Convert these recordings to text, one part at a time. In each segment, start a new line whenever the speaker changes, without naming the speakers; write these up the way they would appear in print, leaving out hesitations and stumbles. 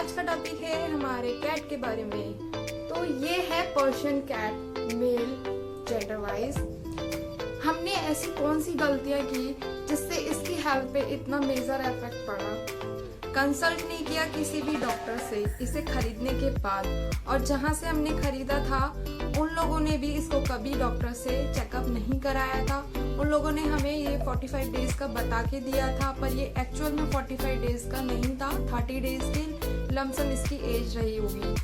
आज का टॉपिक है हमारे कैट के बारे में। तो ये है Persian cat, male gender wise. हमने ऐसी कौन सी गलतियां की जिससे इसकी हेल्थ पे इतना मेजर इफेक्ट पड़ा। कंसल्ट नहीं किया किसी भी डॉक्टर से इसे खरीदने के बाद, और जहां से हमने खरीदा था उन लोगों ने भी इसको कभी डॉक्टर से चेकअप नहीं कराया था। उन लोगों ने हमें ये 45 डेज का बता के दिया था, पर ये एक्चुअल में 45 डेज का नहीं था। 30 डेज की लमसम इसकी एज रही होगी।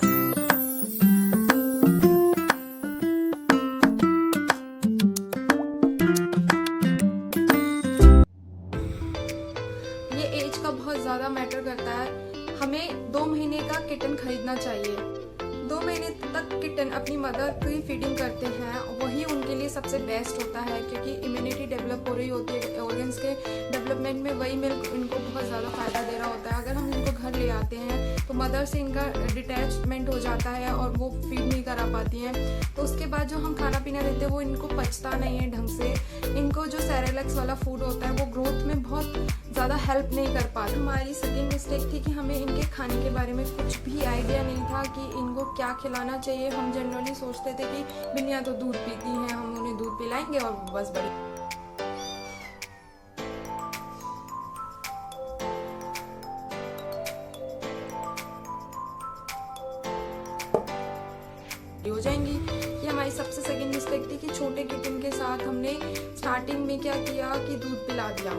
बहुत ज्यादा मैटर करता है। हमें 2 महीने का किटन खरीदना चाहिए। 2 महीने तक किटन अपनी मदर की फीडिंग करते हैं, वही उनके लिए सबसे बेस्ट होता है, क्योंकि इम्यूनिटी डेवलप हो रही होती है, ऑर्गन्स के डेवलपमेंट में वही मिल्क इनको बहुत ज़्यादा फायदा दे रहा होता है। अगर हम इनको घर ले आते हैं तो मदर से इनका डिटैचमेंट हो जाता है और वो फीड नहीं करा पाती हैं, तो उसके बाद जो हम खाना पीना देते हैं वो इनको पचता नहीं है ढंग से। इनको जो सेरेलैक्स वाला फूड होता है वो ग्रोथ में बहुत ज़्यादा हेल्प नहीं कर पाता। हमारी सेकंड मिस्टेक थी कि हमें इनके खाने के बारे में कुछ भी आइडिया नहीं था कि इनको क्या खिलाना चाहिए। हम जनरली सोचते थे कि बिनिया तो दूध पीती हैं, हम उन्हें दूध पिलाएंगे और बस बड़ी हो जाएंगी। ये हमारी सबसे सेकंड मिस्टेक थी कि छोटे किटन के साथ हमने स्टार्टिंग में क्या किया कि दूध पिला दिया।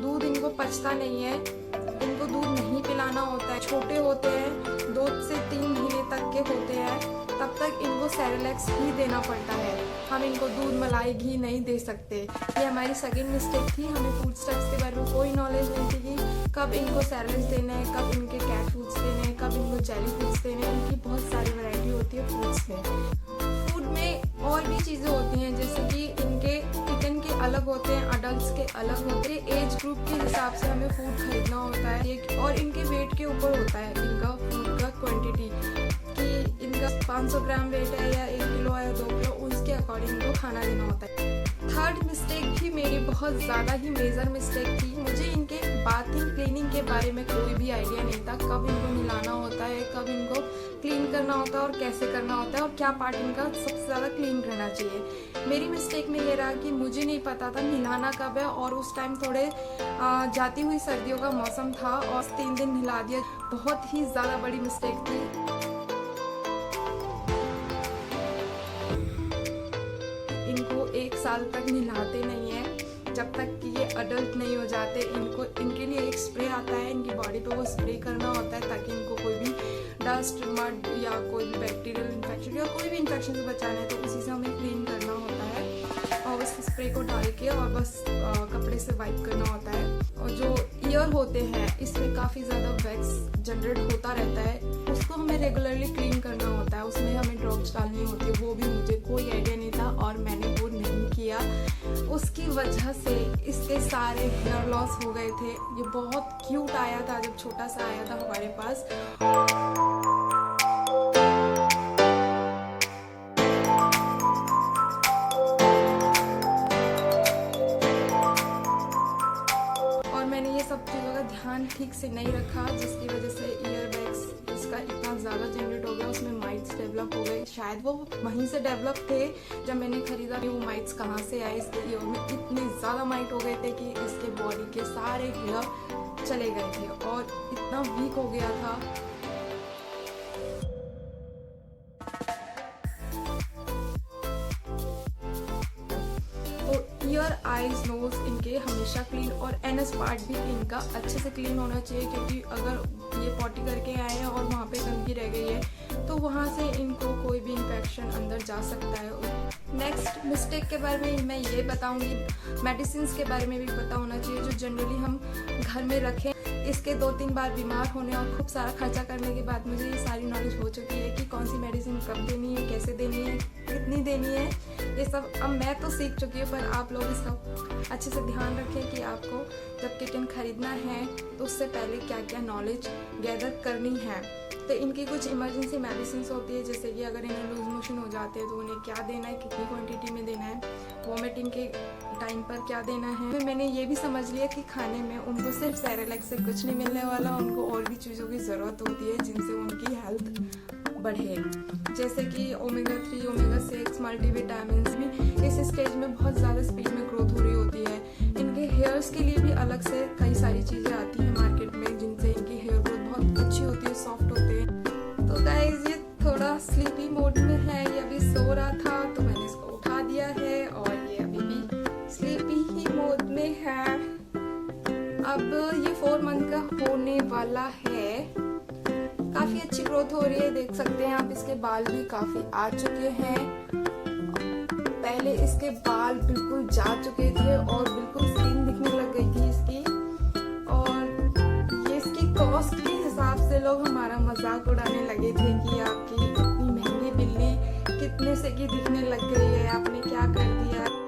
दूध इनको पचता नहीं है, इनको दूध नहीं पिलाना होता है। छोटे होते हैं, 2 से 3 महीने तक के होते हैं, तब तक इनको सेरेलैक्स ही देना पड़ता है। हम इनको दूध मलाई घी नहीं दे सकते। ये हमारी सेकंड मिस्टेक थी। हमें फूड स्टेप्स के बारे में कोई नॉलेज नहीं थी कि कब इनको सेरेलैक्स देना है, कब इनके कैट फूड्स देने हैं, कब इनको जेली फूड्स देने हैं। इनकी बहुत सारी वैरायटी होती है फूड्स में। फूड में और भी चीज़ें होती हैं, जैसे कि इनके किटन के अलग होते हैं, अडल्ट के अलग होते हैं। एज ग्रुप के हिसाब से हमें फूड खरीदना होता है, और इनके वेट के ऊपर होता है इनका फूड का क्वांटिटी, कि इनका 500 ग्राम वेट है या 1 किलो है या 2 किलो, उसके अकॉर्डिंग इनको खाना देना होता है। थर्ड मिस्टेक भी मेरी बहुत ज़्यादा ही मेजर मिस्टेक थी। मुझे इनके बाथिंग क्लीनिंग के बारे में कोई भी आइडिया नहीं था। कब इनको नहलाना होता है, कब इनको क्लीन करना होता है और कैसे करना होता है, और क्या पार्ट इनका सबसे ज़्यादा क्लीन करना चाहिए। मेरी मिस्टेक में ये रहा कि मुझे नहीं पता था नहलाना कब है, और उस टाइम थोड़े जाती हुई सर्दियों का मौसम था और 3 दिन नहला दिया। बहुत ही ज़्यादा बड़ी मिस्टेक थी। इनको 1 साल तक नहलाते नहीं है जब तक कि ये अडल्ट नहीं हो जाते। इनके लिए एक स्प्रे आता है, इनकी बॉडी पे वो स्प्रे करना होता है ताकि इनको कोई भी डस्ट, मड या कोई भी बैक्टीरियल इन्फेक्शन या कोई भी इन्फेक्शन से बचाना है, तो उसी से हमें क्लीन करना होता है। और उस स्प्रे को डाल के और बस कपड़े से वाइप करना होता है। और जो ईयर होते हैं इसमें काफ़ी ज़्यादा वैक्स जनरेट होता रहता है, उसको हमें रेगुलरली क्लीन करना होता है। उसमें हमें ड्रॉप्स डालनी होती है, वो भी मुझे कोई आइडिया नहीं था और मैंने वो नहीं किया। उसकी वजह से इसके सारे हेयर लॉस हो गए थे। ये बहुत क्यूट आया था जब छोटा सा आया था हमारे पास। और मैंने ये सब चीज़ों का ध्यान ठीक से नहीं रखा, जिसकी वजह से ईयर बैग्स इसका इतना ज़्यादा जनरेट हो गया, उसमें माइट्स डेवलप हो गए। शायद वो वहीं से डेवलप थे जब मैंने खरीदा। वो माइट्स कहाँ से आए, इसके ईयर में इतने ज़्यादा माइट हो गए थे कि इसके बॉडी के सारे हेयर चले गए थे और इतना वीक हो गया था। ईयर, आईज, नोज इनके हमेशा क्लीन, और एनएस पार्ट भी इनका अच्छे से क्लीन होना चाहिए, क्योंकि अगर ये पॉटी करके आए हैं और वहाँ पे गंदगी रह गई है तो वहाँ से इनको कोई भी इन्फेक्शन अंदर जा सकता है। नेक्स्ट मिस्टेक के बारे में मैं ये बताऊंगी, मेडिसिन के बारे में भी पता होना चाहिए जो जनरली हम घर में रखें। इसके 2-3 बार बीमार होने और खूब सारा खर्चा करने के बाद मुझे ये सारी नॉलेज हो चुकी है कि कौन सी मेडिसिन कब देनी है, कैसे देनी है, कितनी देनी है। ये सब अब मैं तो सीख चुकी हूँ, पर आप लोग इसका अच्छे से ध्यान रखें कि आपको जब किटन खरीदना है तो उससे पहले क्या क्या नॉलेज गैदर करनी है। तो इनकी कुछ इमरजेंसी मेडिसिन होती है, जैसे कि अगर इन्हें लूज मोशन हो जाते हैं तो उन्हें क्या देना है, कितनी क्वांटिटी में देना है, वॉमिटिंग के टाइम पर क्या देना है। फिर मैंने ये भी समझ लिया कि खाने में उनको सिर्फ सेरेलैक से कुछ नहीं मिलने वाला, उनको और भी चीज़ों की ज़रूरत होती है जिनसे उनकी हेल्थ बढ़े, जैसे कि ओमेगा 3, ओमेगा 6, मल्टीविटामिन भी इस स्टेज में बहुत ज़्यादा स्पीड में ग्रोथ हो रही होती है। इनके हेयर्स के लिए भी अलग से कई सारी चीज़ें आती हैं मार्केट में जिनसे इनकी हेयर ग्रोथ बहुत अच्छी होती है, सॉफ्ट होते हैं। तो गाइस ये थोड़ा स्लीपी मोड में है, ये अभी सो रहा था तो मैंने इसको उठा दिया है और ये अभी भी स्लीपी ही मोड में है। अब ये 4 मंथ का होने वाला है, काफी अच्छी ग्रोथ हो रही है, देख सकते हैं आप। इसके बाल भी काफी आ चुके हैं, पहले इसके बाल बिल्कुल जा चुके थे और बिल्कुल स्किन दिखने लग गई थी इसकी। और ये इसकी कॉस्ट के हिसाब से लोग हमारा मजाक उड़ाने लगे थे कि आपकी इतनी महंगी बिल्ली कितने से की दिखने लग गई है, आपने क्या कर दिया।